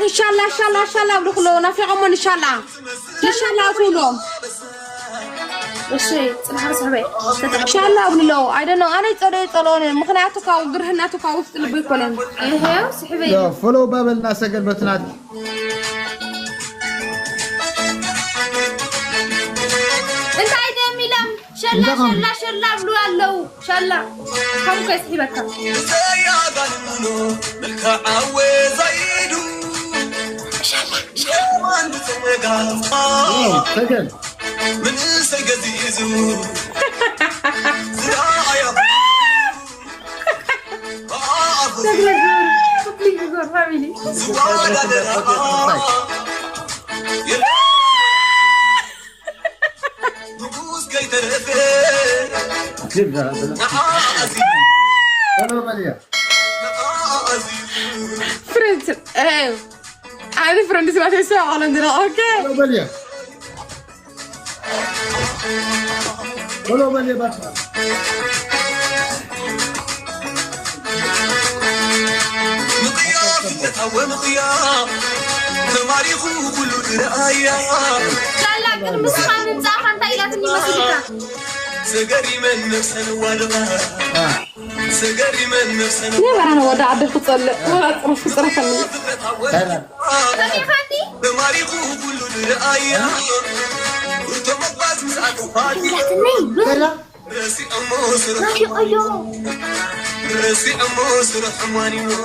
إن شاء الله إن شاء الله إن شاء الله بروحوا نافقهم إن شاء الله كلهم بشي صراحة صعبة إن شاء الله أبنلو I don't know أنا يطلعون مخناتك أو قرهناتك أو وسط اللي بيقولن إيه صحبي يا فلو باب الناس قلبتنا انت عايده ميلام شلا بلو الله شلا كم كويس حبك سجل من سجديزو فاميلي فريند إيه عادي فريند ما تسمع عندنا أوكي ولو بلي بس شلا كل مسخان نزاحن تايلاتني مسيكا سجري من نفسنا والله سجري من نفسنا ليه أنا وضع عبد الفصل ولا أعرف صراحة سامي خاني بماريخو كل رأيا وتمقاس مساعد وفادي لا راسي أموس ماشي أيوه راسي أموس رحماني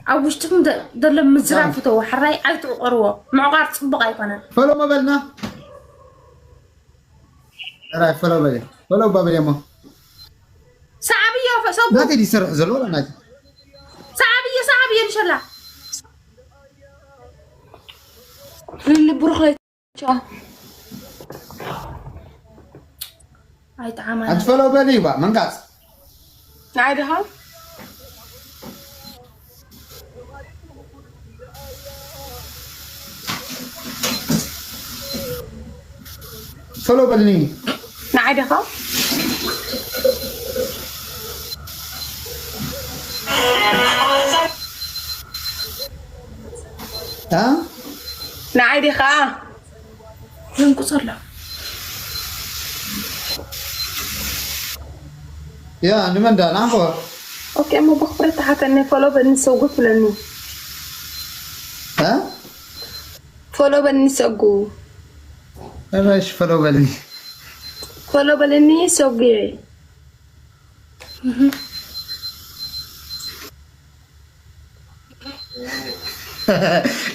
عوشتكم دل مزرعة فتوى حراي عيتوا قروة معقار تصبق أيقنا فلو ما بلنا راي فلو بلي فلو بابل يما صعبية فصبوا ما تدي سر زلو ولا ناجي صعبية إن شاء الله اللي بروح لي هاي تعامل انت فلو بلي بقى من قاس عادها فلو بلني نعيدها ها نعيدها ينقصر له يا نمن ده نعم اوكي ما بخبرت حتى اني فولو بني سوقو فلاني ها فولو بني سوقو ايش فلو بلني فولو بني سوقي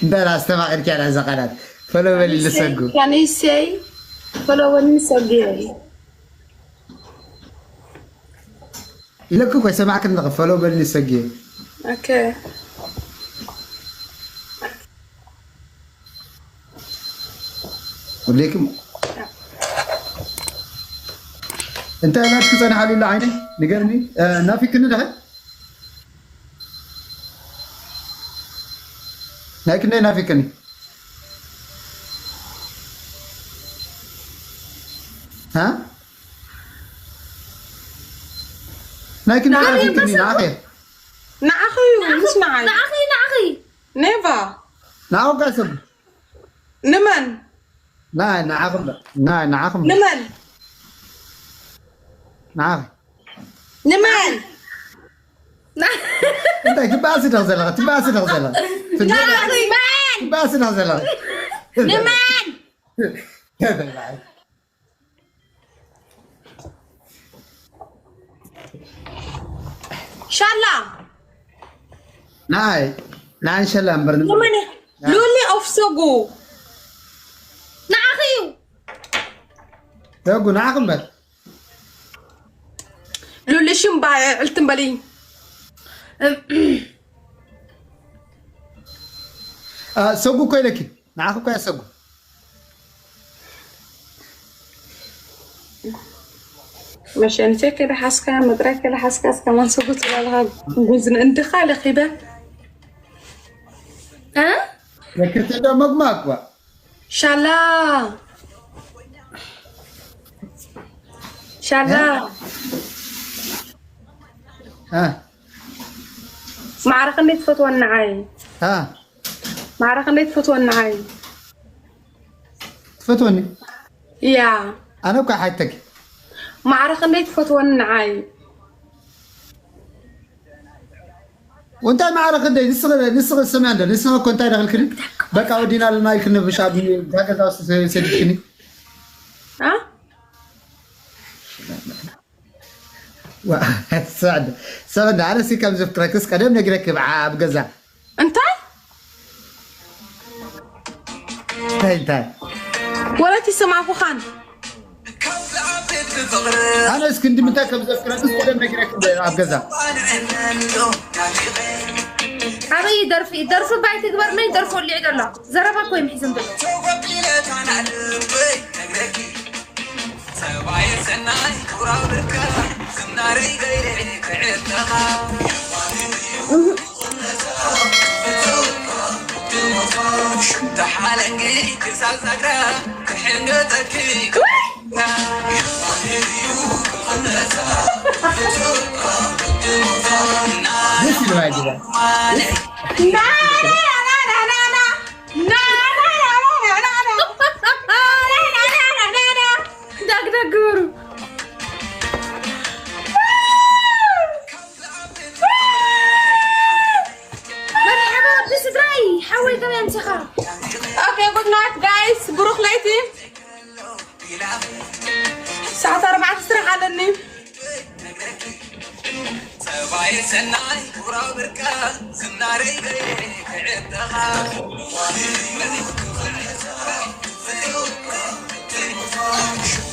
ده لا استمع غير على زقلات فلو بلي اللي سقوا يعني يسي فولو بني سوقي لك كويس سمعك انك فلو بلي سقي اوكي وليكم انت لا تكسر حالي لا عيني نقرني نافي كنا ده لكن نافي كني ها لكن نافي كني نافي نعخي مش معي نعخي نيفا ناو قاسم نمن لا نعاقم لا نعاقم نمن نعاقم نمن انت تباسي نغزلها تباسي نغزلها نمن تباسي نغزلها نمن ان شاء الله ناي ان شاء الله امبرنا نمن لولي اوف سوقو نعخيو تقول نعاقم بس لولي شمبا قلت مبالي سوقو كوي لك نعاقم كوي سوقو مش انت كده حاسكا مدرك كده حاسكا كمان سوقو تلاقيها جوزن انت خالقي به ها لكن تبدا مقماق بقى ان شاء الله ان شاء الله معرخ اللي تفتونا عاي معرخ اللي تفتونا عاي تفتوني يا انا وكا حيتك معرخ اللي تفتونا عاي وانت معرخ اللي لسه سمع ده لسه كنت داخل كني بقى ودينا لنا يكن بشاب هكذا سيدكني سعد أنا سي كم زفكركس قدم نجرك بعاب جزا أنت ولا تسمع خان أنا اسكندي متى كم زفكركس قدم نجرك بعاب جزا عري درفي بعد تكبر ما يدرفوا اللي عند الله زربك وين حزن دل سبايا سناي كورا بركا سناري غيري كعتها تحالنجي كسازغرا كحنتك ليش الواجبة Okay, good night guys. بروح ليتي. الساعة 4 تسرح على سبايا سناي كورا بركا سناري غيري كعتها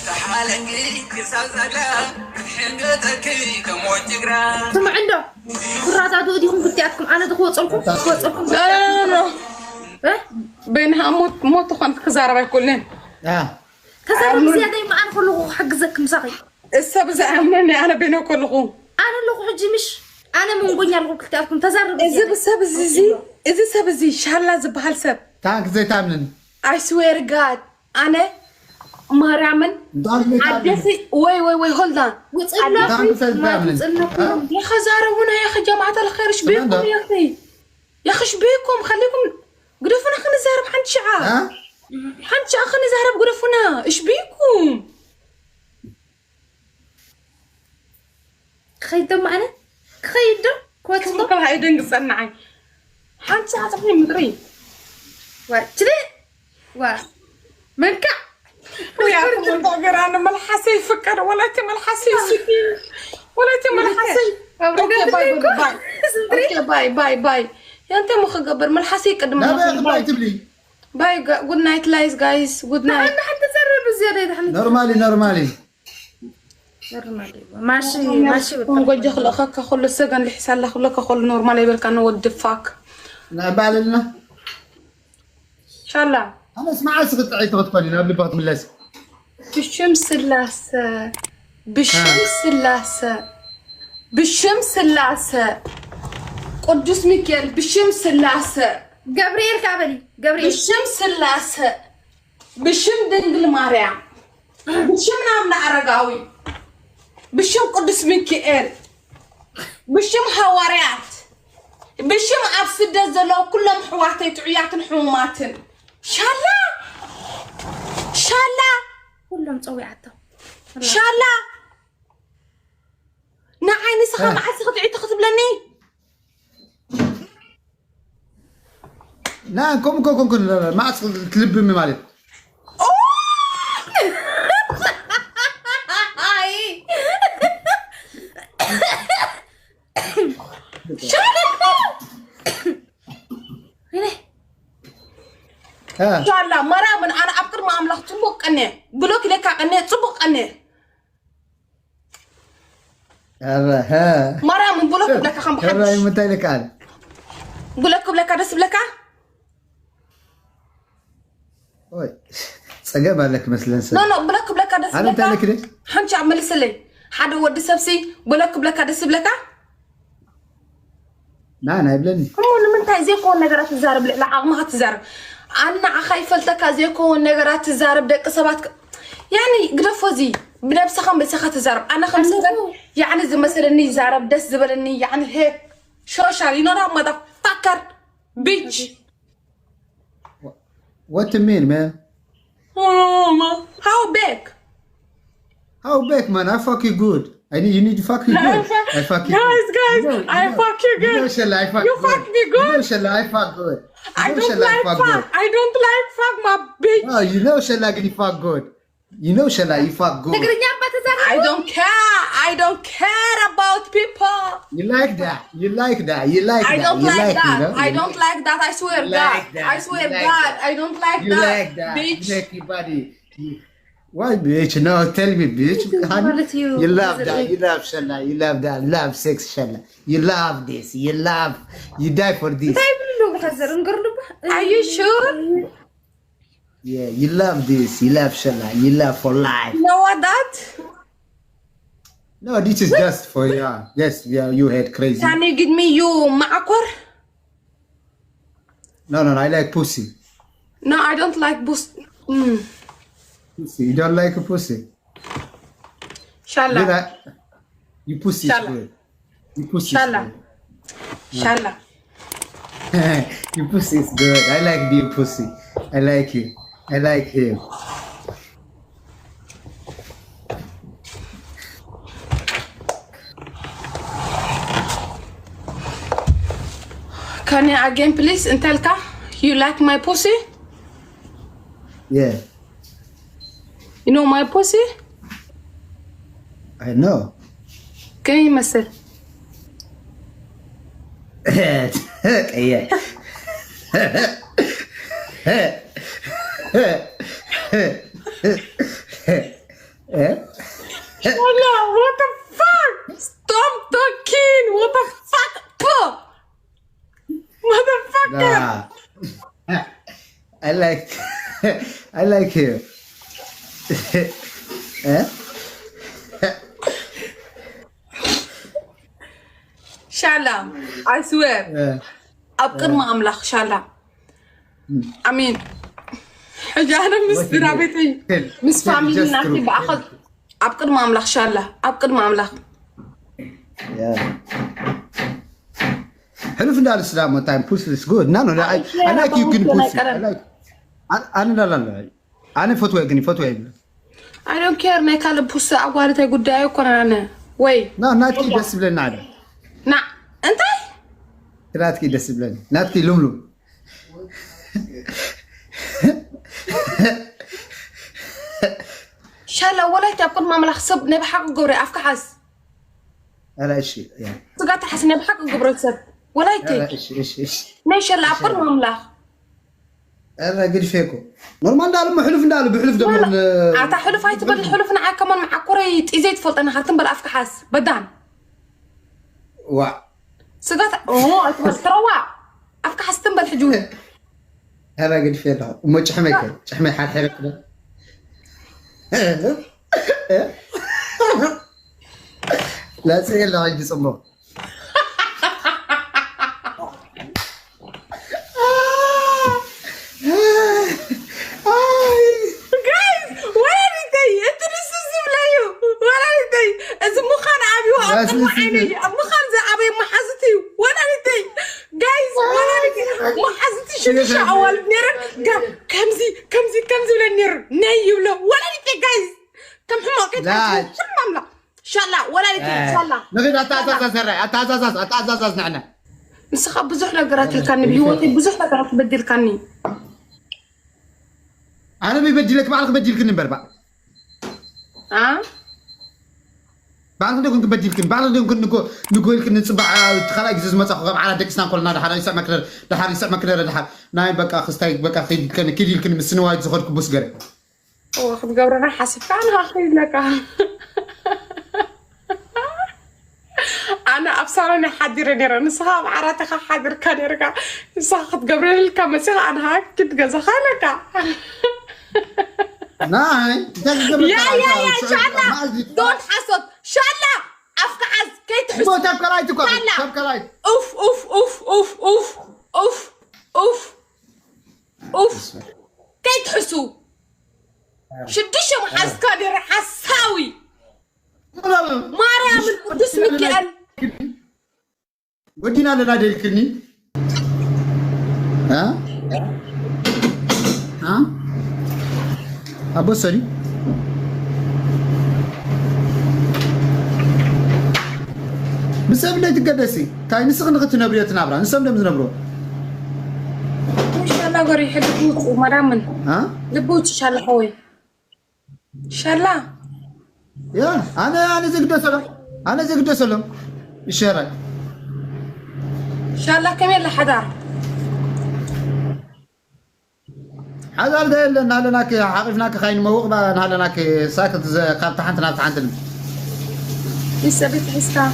تحالنجي كسازغرا حنقتك كموجغرا ثم عنده كراتات وديكم كنتياتكم انا دخوصلكم لا بينها موت خنت كزاربا كلن كزاربا زياده ما انا كله حجزك مساقي السب زعمني انا بينه كله انا لو حجي مش انا من غنيا لو كنتياتكم تزارب اذا بسب زي اذا سب زي شحال زبحال سب تانك زي تامن I swear God انا مرامن عدسي وي hold on يا خزارة هنا يا اخي جماعة الخير ايش بيكم يا اخي يا اخي ايش بيكم خليكم قرفنا خلينا نزهرب حنت شعا حنت شعا خلينا نزهرب قرفنا ايش بيكم خيدم معنا خيدم كويس كل هاي دنق صنعي حنت شعا تبني مدري وتري منكع ويا الطاقر انا ملحسي فكر ولا تملحسي سكين ولا تملحسي اوكي باي يا انت مخ قبر ملحسي قدم لا باي تبلي باي جود نايت جايز جود نايت انا حتى زرر زياده نورمالي ماشي نقول خلقك خل السجن اللي حسال لك خل نورمالي يبقى انا ودفاك لا بالنا ان شاء الله انا اسمع اسقط عيت غطفني انا بباط من اللاسه بالشمس اللاسه بالشمس اللاسه قدوس ميكيل بالشمس اللاسه جبريل كعبلي جبريل بالشمس اللاسه بالشم دنجل ماريام بالشم نامنا عرقاوي بالشم قدوس ميكيل بالشم حواريات بالشم عبسده زلو كلهم حواتي تعيات حوماتن شالا كلهم صويعته شالا نعيني سخا ما حد سخا تعيد تخطب لني لا كم ما تلب امي مالك ان شاء الله مرة من انا ابكر ما املخ طبق اني بلوك لك اني طبق اني ها مرة من بلوك لك خم حد والله متى لك قال بلوك دس بلك اوي صقب لك مثلا لا بلوك دس بلك انا تاع كده حنش عمل سلي حد ود سبسي بلوك دس بلك لا انا يبلني هم من تاع زيكو نغرات تزارب لا عقمها تزارب انا خايفه لك زيكو نغرات تزارب دق سبات يعني قرفوزي بنفس خم بسخة تزارب أنا خمسة يعني زي مثلا إني زارب دس زبلني يعني هيك شو شاري نورا ماذا فكر بيتش. What do you mean, man? Oh, how big? How big, man? I fuck you good. You need to fuck you good. I fuck you guys, good. I fuck you good. You know, I fuck you good. fuck me good. You know, Shalla, I fuck good. I don't like fuck. I don't like fuck my bitch. Oh, you know, Shalla, you fuck good. You know, Shalla, you fuck good. I don't care. I don't care about people. You like that. You like that. You like I that. don't you like that. You know? I don't like that. I swear You God. like that. I swear You like God. that. I don't like You that. like that. Bitch. You like your body. Why, bitch? No, tell me, bitch. Honey, you love that. You love Shalla. You love that. Love sex, Shalla. You love this. You love. You die for this. Are you sure? Yeah, you love this. You love Shalla. You love for life. You know what that? No, this is just for yes, yeah, you head crazy. Can you give me you معكر? No, I like pussy. No, I don't like pussy. Pussy. You don't like a pussy? Shala. You pussy is Shala. good. You pussy Shala. is Shala. good. Your pussy is good. I like you pussy. I like you. I like him. Can you again please Intelka? You like my pussy? Yeah, You know my pussy? I know. Can you مثل? Yeah. Wala, what the fuck? Stop talking. What the fuck? Puh. Motherfucker. Nah. I like him. Shala, I swear. أبقر ما أملخ شالا. أمين. حجانا مسترابتي. مس فاميلي ناكي بأخذ. أبقر ما أملخ شالا. أبقر ما أملخ. حلو في دار الإسلام one time pussy is good. No, I like you can pussy. I like. أنا لا. أنا فتوى. I don't care ما يكلم بوسة أقوالي تقول دايو كنا أنا. وي. لا ناتكي بس بلنا عادة. نا أنت؟ ناتكي بس بلنا. ناتكي لوم. شالا ولا تبقى ما ملخ صب نبي حق جبري أفك حس. لا إيش يعني. تقعد تحس نبي حق جبري صب ولا يتي. لا إيش. ليش لا أبقر ما ملخ. أنا قد فيكو. نورمال دالو محلف دالو بحلف دمون. أعطى حلف هاي تبل الحلف أنا كمان مع كوري إذا تفلت أنا خاتم بلا أفك حس بدان. وا. سقط أتبص تروى أفك حس تنبل حجون. أنا قد فيكو. وما تحميك. تحمي حال حلف كده. لا سيل لا عندي صمم. شو أول نير كمزي ولا نير نايو له ولا نتي جايز كم حماقة لا لا شاء الله ولا نتي إن شاء الله نقدر أتعزز نعنا نسخة بزح نقرات الكني بيوتي بزح نقرات بدي الكني أنا بيبدلك ما أعرف بديلك النبرة بعد كده كنت بديلك بعد كده نقول لك نصبع خلاص جزء ما تاخذ على ديك سنان كلنا ده حدا يسمع كده ده حدا يسمع كده ده حدا ناي بقى خستاي بقى خيد كان كده يمكن من السنه وايد زخرك بوس غير واخد قبرنا حاسب انا اخذ لك انا ابصرني حدير نير نصاب عراتك حدير كان يرجع ساخد قبرنا الكمسه انا كنت جزخلك ناي يا شالا دون حسد شالا افكعز كي تحس مو تبقى رايتك تبقى رايت اوف كي تحسوا شدش محاس كادر حساوي مريم القدس ميكائيل ودينا لنا ديلكني ها أبو سوري بسبب لا تقدسي كاي نسخ نغت نبريت نابرا نسم دم نبرو ان شاء الله غير يحبوك ومرامن ها لبوت ان شاء الله خوي ان شاء الله يا انا زقد سلام الشارع ان شاء الله كمل لحدار حدار ده لنا لناك عرفناك خاين موق بقى نهلناك ساكت قاب تحنتنا تحنتنا لسه بتحسها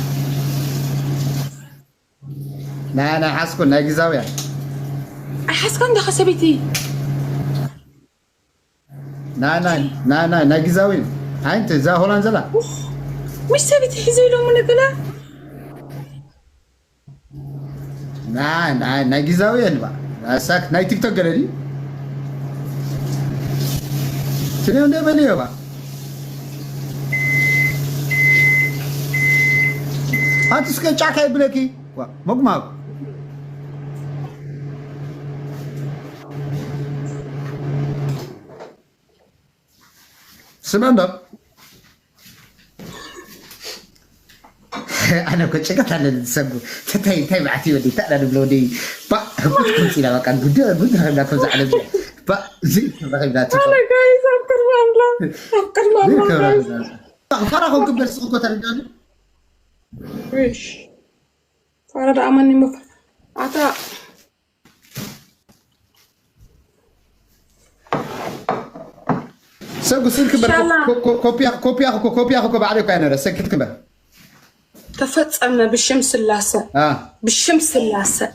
لا انا حاسكن ناقي زاويه حاسكن ده خسبتي لا ناقي زاويه هاي انت زا هولندا لا مش سبت حزي له من كده لا ناقي زاويه بقى ساك ناي تيك توك قالي شنو ده بني بقى هات سكن شاكاي بلاكي مقماق سمعنا أنا كنت شكت على السبب تاي بعتي ودي تأنا بلودي با كنت سيلا وكان بدها لا تزعل با زي ما لا تزعل انا جايز افكر والله فرحوا كبر سوق ترجعني ايش فرد امني مف عطا سوق سلك كوبيا بعد كان سكت كبر تفصلنا بالشمس اللاسة بالشمس اللاسة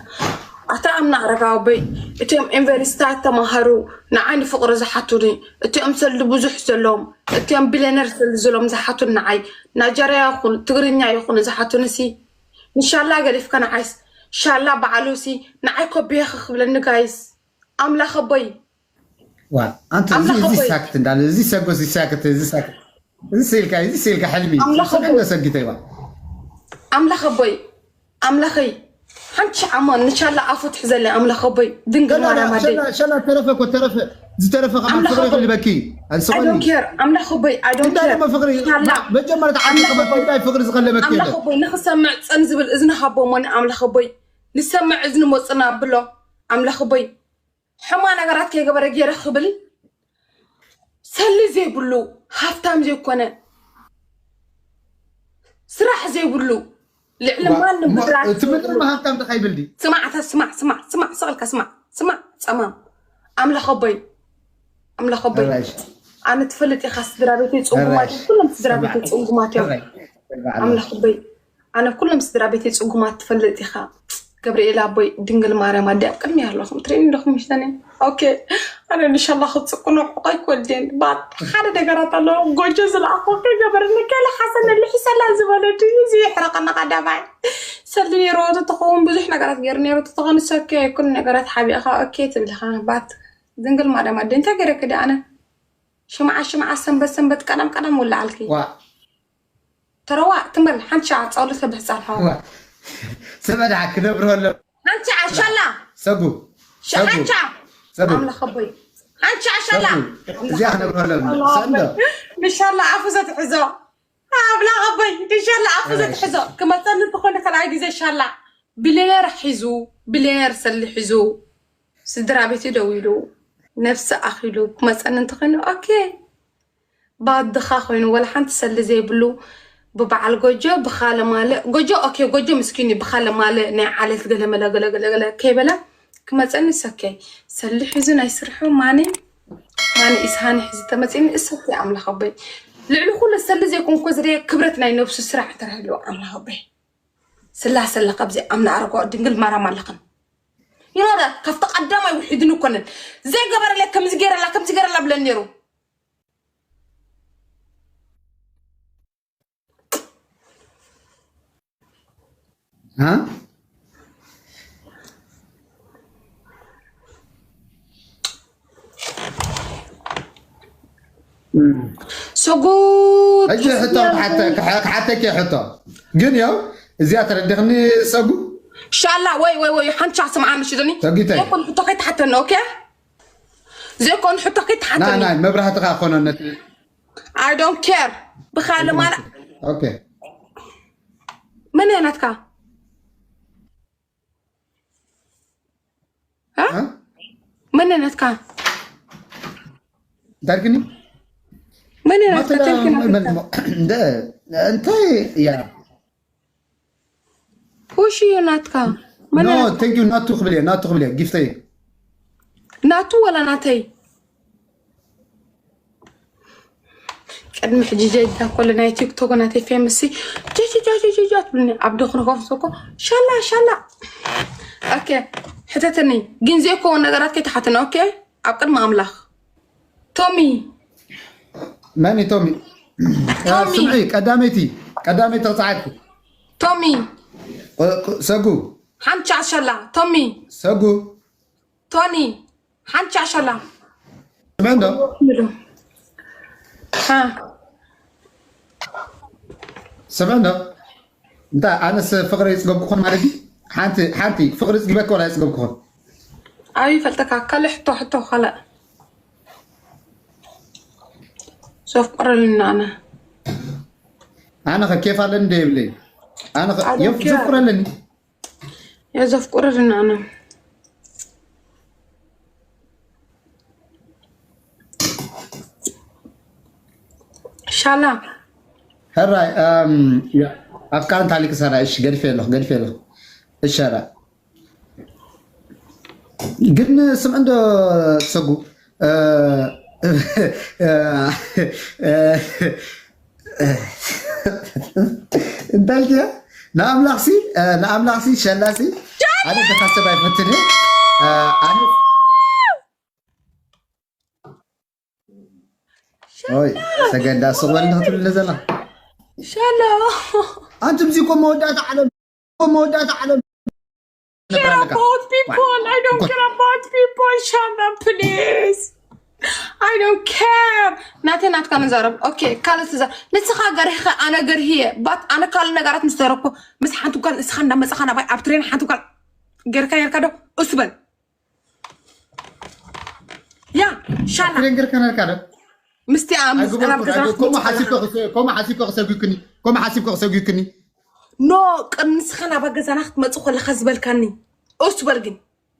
أتأمنا رقابي أتيم إنفرستات تمهرو نعاني فقر زحاتوني أتيم سل بزح سلام أتيم بلينر سل زلام زحاتون نعاي نجارة يخون تغرينيا يخون زحاتون سي إن شاء الله قريف كان عايز إن شاء الله بعلوسي نعاي كوبيه خبل النجايز أملا خبي أنت زي ساكت عندنا زي ساكت زي سيلك حلمي أملا خبي أملا خبي حنش عمان إن شاء الله أفوت حزلة أملا خبي دنقل مرة مدي شلا ترفك وترفك زترفك عم فقري اللي بكي I don't care أملا خبي I don't care ما فقري بجمرة عمي قبل طيب فقري زغلة بكي أملا خبي نخسمع تنزل إذن حبوا من أملا خبي نسمع إذن موصنا بلو أملا خبي حما نقرات كي قبل رجيرة خبل سلي زي بلو هافتام زي كونه سرح زي بلو العلم مالنا بدرات تمدر ما هافتام تخيبل دي سمع سألك سمع تمام أملا خبي أنا تفلت يا خاص درابيتي تسوقماتي كلهم تدرابيتي تسوقماتي أملا خبي أنا كلهم تدرابيتي تسوقمات تفلت يا خا جبريل أبوي دينجل مارا ما دام كلمي هاللهم ترين لهم مش تاني أوكي أنا إن شاء الله خد سكون حقيقي والدين بعد حدا دقرات الله جوجز العقوق جبرنا كلا حسن اللي حسن لازم ولا تيجي يحرقنا قدامي سلني روضة تقوم بزحنا قرات جرني روضة تقوم سكي كلنا قرات حبي أخا أوكي تبلي خان بعد دينجل مارا ما دين تجري كده أنا شمعة سنبت كلام ولا عليكي ترى تمر حنشع تصور سبع ساعات سبع كده بروح حنشع شلا سبو عامله خبي حنشع شلا زي احنا بروح سنده ان شاء الله عفزت حزو بلا غبي ان شاء الله عفزت حزو كما تنت تخوني كان عادي زي ان شاء الله بلينر حزو بلينر سل حزو سدرابيتي دويلو نفس اخيلو كما تنت تخوني اوكي بعد دخاخوين ولا حنت سل زي بلو ببعل جوجو بخاله ماله جوجو اوكي جوجو مسكيني بخاله ماله ني علت قلملا كيبلا كما تسني سكي سلي حزن يسرحوا ماني اسهاني حزي تمسين اسكي عمل خبي لعلو كل سل زي كون كزري كبرتنا ينفس السرعه ترهلو عمل خبي سلا قبزي امنا ارقو دنقل مارا مالقن ينودا كفت قدامي وحدنو كنن زي قبر لك كم زغير لا بلنيرو ها سقوط اجي حتى كي حتى قنيا زيادة ردخني سقو ان شاء الله وي حنش اسمع مش دني سقيتي يكون حطك حتى اوكي زي كون حطك حتى نعم ما برا تخافون نتي I don't care بخاله ما اوكي من هناك ها من هناك داركني من هناك ده انت يا وش هناك نو ثانك يو نات تخبلي جفتي ناتو ولا ناتي قدم حجيجة دا كل ناي تيك توك ناتي فيمسي جي تبلني عبدو خنقوف سوكو شاء الله اوكي حتتني جنزيكو ونقرات كي تحتنا اوكي عقد ما املاخ تومي ماني تومي سمعي قدامتي تصعدك تومي سقو حنش عشلا تومي سقو توني حنش عشلا سمعنا ها سمعنا انت انا فقرة يسقبكم مالتي حانتي فقرة يسقبك ولا يسقبكم اي فلتك عكالي حطو خلق شوف قرر لنا انا كيف على ديبلي انا يفكر لني يا زف قرر لنا انا ان شاء الله هراي افكار تعليق سارة ايش قرفي له الشارع قلنا سم عنده سقو انت نعم لاحسي شلاسي انا بتحسب يفتني انا اوي سجد صور انت نزل شلا انتم زيكم مودات على care about people. I don't care about people. Shut up, please. I don't care. ناتي كان زارب. أوكي كانت زار. نسخة جريخة أنا جرهية. بات أنا كل نجارات مستربو. بس حنتو كان سخنا بس خنا باي أبترين حنتو كان جركا يركضو أسبل. يا شالا. أبترين جركا يركضو. مستعام. أنا بكرة. كم حاسب قصة كني. نو كم نسخنا بقى زناخت ما تقول لخزبل كني. أسبل جن.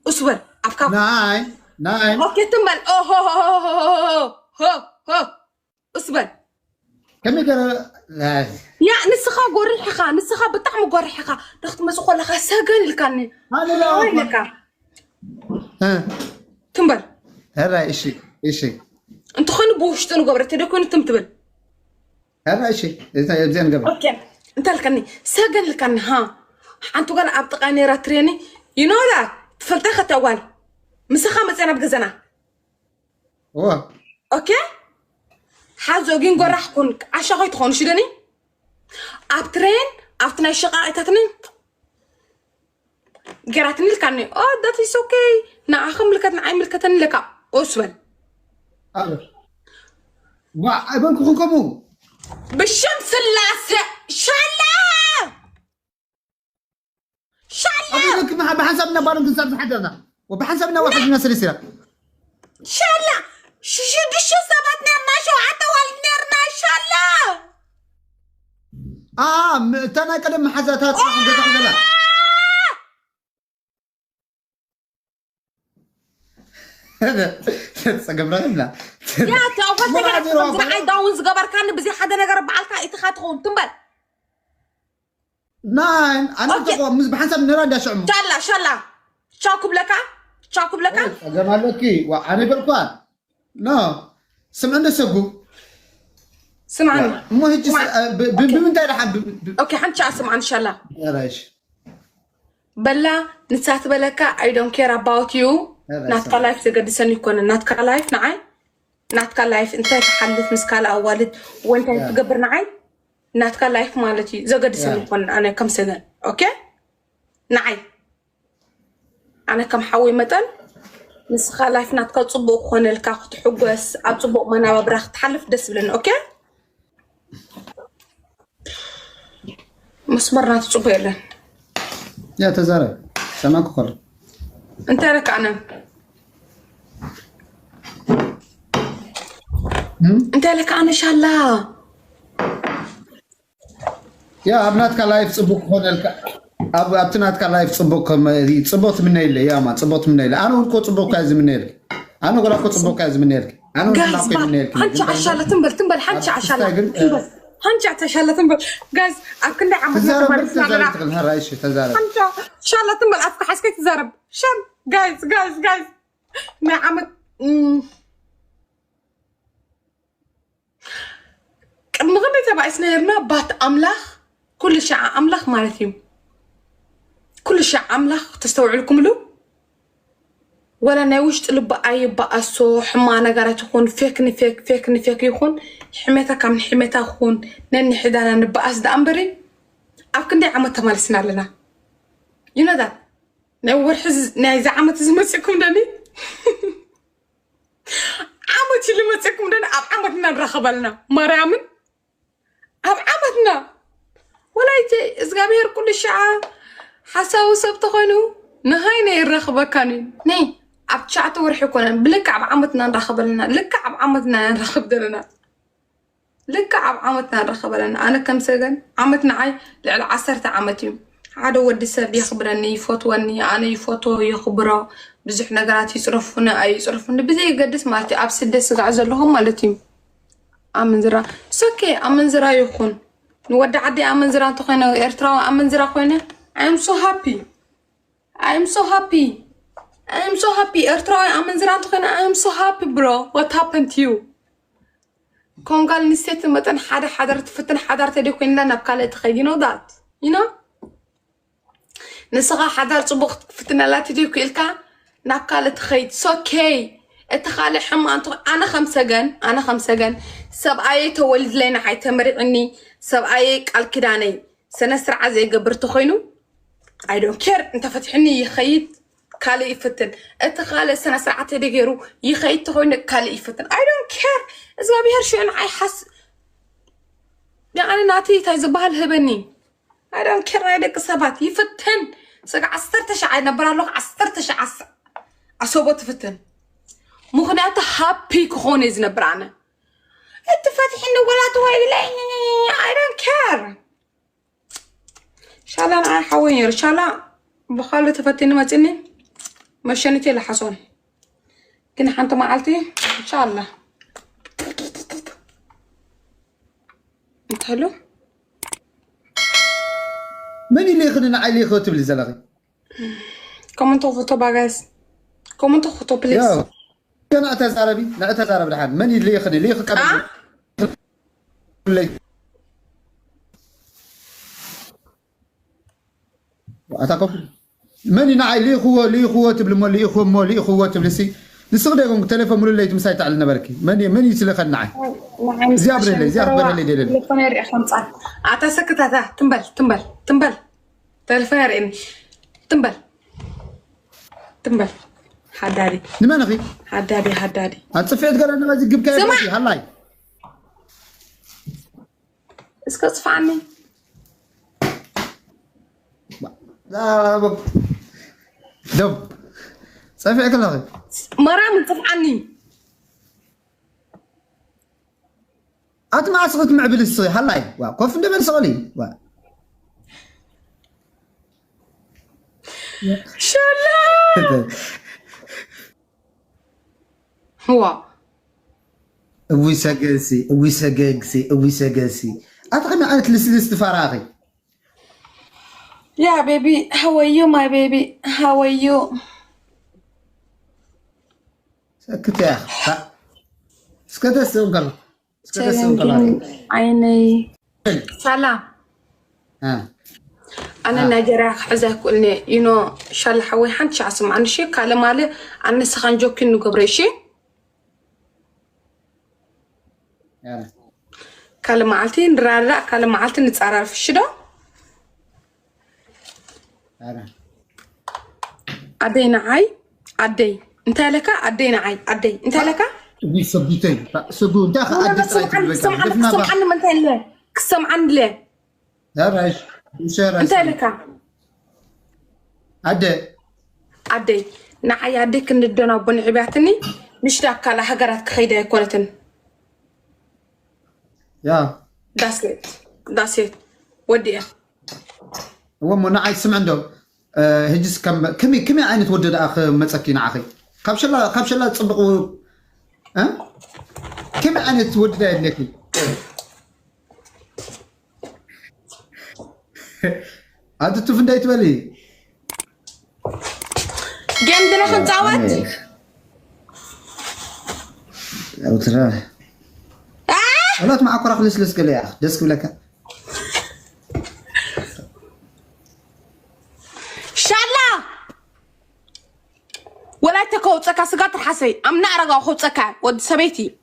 أسبل. أفكار. ناين. اوكي تمال هو اصبر كم يقرا يا نسخه غور الحقه نسخه بطعم غور الحقه نخت مسخو لها ساغن الكاني انا لا وينك ها تمبل هذا ايش انت خن بوشتن غبرت دكون تمتبل هذا ايش زين قبل اوكي انت الكاني ساغن الكاني ها انتو كان ابطقاني راتريني يو نو ذات فلتخت اول مسخة مزينا بجزنا. أوكي؟ حازوجين قرح كون عشاقي تخون شدني؟ أبترين أفتنا الشقة إتتني؟ جراتني لكني that is okay. نأخم لكتن عيم لكتن لك أسود. أبغى كمو. بالشمس اللاسة شلا. أبغى ما بحسبنا بارم تنسى حدنا. وبحسبنا واحد من السلسلة شالا شو سبتنا ما شو حتى والنرنا شالا تانا قدم حزاتات لا هذا سقبرنا يا تعرف زعي داونز قبر كان بزي حدا نقرب بعلك اتخاتهم تنبل ناين انا تقوى مش بحسب نرادا شعمو شالا شاكب لك جمالكي وانا بركوان نو سمعنا سقو سمعني مو هيك بمن راح اوكي حنشا اسمع ان شاء الله يا رايش بلا نسات بلك I don't care about you ناتكا لايف تقدسني يكون ناتكا لايف نعي ناتكا لايف انت تحدث مسكالا والد وانت تقبر نعي ناتكا لايف مالتي زقدسني يكون انا كم سنه اوكي نعي أنا كم حوي مثلا نسخة لايفنا تكتصبق خون الكاخ تحجس أتصبق منا وبرخ تحلف دسبلن أوكي مسمرنا تصبق لن يا تزارع سماك خل أنت لك أنا أنت لك أنا إن شاء الله يا أبناتك لايف صبوك خون أبتناتك لايف صبوك صبوت من نيل يا ما صبوت من نيل أنا أقول صبوك كاز من نيل أنا أقول أقول صبوك كاز من نيل أنا أقول من نيل حنش عشالة تنبل حنش عشالة تنبل حنش عشالة تنبل جاز أكن عم تزارب هالرايش تزارب حنش عشالة تنبل أفك حسكت تزارب شن جايز ما عمت المغني تبع سنيرنا بات أملاخ كل شيء أملاخ مالتيم كل شيء أملاخ تستوعب لكم له ولا ناويش تلب أي بقى حما نقرأ تكون فيك يكون حميتها كم حميتها خون نني حدانا نبقى أسد أمبري أفكن دي عمتها مالسنا لنا you know that نور حز نايزة عمت زمسكم داني عمت اللي مسكم داني عمتنا نرخب لنا مرامن عمتنا ولا يتي إزغابير كل شعا حساو سبتخونو نهاينا يرخبا كانين ني عبتشعت ورحي كونان بلك عمتنا نرخب لنا لك عمتنا نرخب دلنا لك عمتنا نرخب لنا أنا كم سجن عمتنا عاي لعل 10 عمتي عاد ودي سب يخبرني يفوتوني أنا يفوتو يخبره بزح نقرات يصرفونا أي يصرفونا بزي قدس مالتي أبسد دس عزل لهم مالتي أمنزرا سكي أمنزرا يكون نودع عدي أمنزرا تخينا إرترا أمنزرا خوينا I'm so happy إرترا أمنزرا تخينا I'm so happy bro what happened to you كون قال نسيت متن حدا تفتن حدا تدي كوين لنا بكالة تخيل you know that you know نسخة حدا تصبغ فتنا لا تدي كيلكا نبكالة تخيل it's okay اتخالي حما أنا 5 جن سبعي تولد لنا حي تمرعني سبعي قال كداني سنسرع زي قبرت خينو I don't care انت فتحني يخيط كالي يفتن اتخالي سنسرع تدقيرو يخيط تخينو كالي يفتن I don't care إذا بيهر شو أنا حس يعني ناتي تايزبها الهبني I don't care رايدك سبات يفتن ساق 10 عاي نبرالوك 10 عصوبة تفتن مغنيات هابي كخوني زنبرانا انت فاتحين ولا تويد لي I don't care شاء الله انا حوين ان شاء الله بخالو تفتني ما تني مشانتي لحسون كنا حنت معلتي ان شاء الله انت حلو من اللي يخدنا علي خوتب لي زلغي كومنتو فوتو باغاز كومنتو فوتو بليز أنا أتزاربي لحد من اللي يخدني ليه قبل لي أتاكم من ينعي ليه هو تبل ليه هو تبلسي نستخدم تليفون مول اللي تمسايت على النبركي من يسلخ النعي زيابر لي ديل تليفون يري خمسة عطا سكتها تنبل تليفون يري تنبل حدادي لمن أخي حدادي أتصفيت قال أنا لازم أجيب كاي هلاي اسكت صف عني لا دب صفيت قال أخي مرام صف عني أتمع صوت مع بالصي هلاي وقف ندمن صغلي شلا هو ويساقسي أتغنى أنا تلسلست فراغي يا بيبي how are you my baby how are you سكت يا أخي سكت السوق عيني سلام أنا نجرا حزاك قلني ينو شال حوي حنش عصم عن شيء كلام عليه عن سخان جوك إنه قبريشي كلام عالتين رارا كلام عالتين نتعرف الشدة عدي نعاي عدي انت لك عدينا عي عدي انت لك دي صديتي صدو انت عدي سمع عن من تاني سمع عن ليه يا رايش انت لك عدي نعي عديك ان الدنا بن عباتني مش داك على حجرات خيدة كولتن يا داسيت ودي هو منعي سمع عنده هجس كمي عينت ودد اخ مسكين اخي كابشلا تصبقوا ها كم عينت ودد لك هذا تفنداي تبلي جيم دنا خنصاوات او ترى لا معك راح لسلس قال يا اخ دسك لك شالا ولا تكو تسكا سقط حسي ام نعرق اخو تسكا ود سبيتي